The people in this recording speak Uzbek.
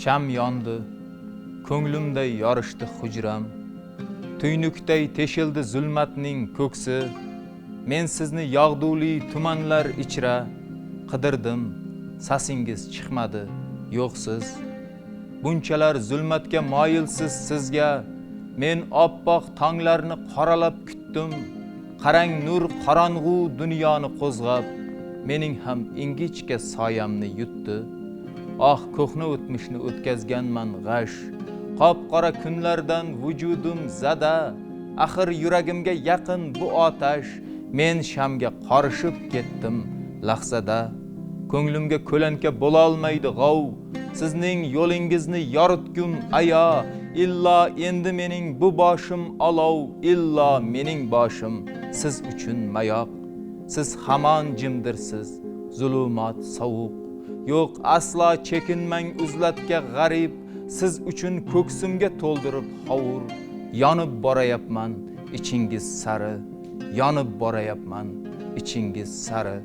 Sham yondi, ko'nglimday yorishdi hujram. Tuynukday teshildi zulmatning ko'ksi. Men sizni yog'duli tumanlar ichra qidirdim, sasingiz chiqmadi, yo'qsiz. Bunchalar zulmatga moyilsiz sizga, men oppoq tonglarni qoralab kutdim. Qarang nur qorong'u dunyoni qo'zg'ab, mening ham ingichka soyamni yutdi. Ah, ko'hna o'tmishni o'tkazganman g'ash, qop-qora kunlardan vujudim zada. Axir yuragimga yaqin bu otash, men shamga qorishib ketdim lahzada. Ko'nglimga ko'lanka bo'la olmaydi g'ov, sizning yo'lingizni yoritgum aya. Illo endi mening bu boshim olov, illo mening boshim siz uchun mayoq. Siz hamon jimdirsiz, zulumot sovuq. Yo'q, aslo chekinmang uzlatga g'arib, siz uchun ko'ksimga to'ldirib hovur. Yonib borayapman ichingiz sari, yonib borayapman ichingiz sari.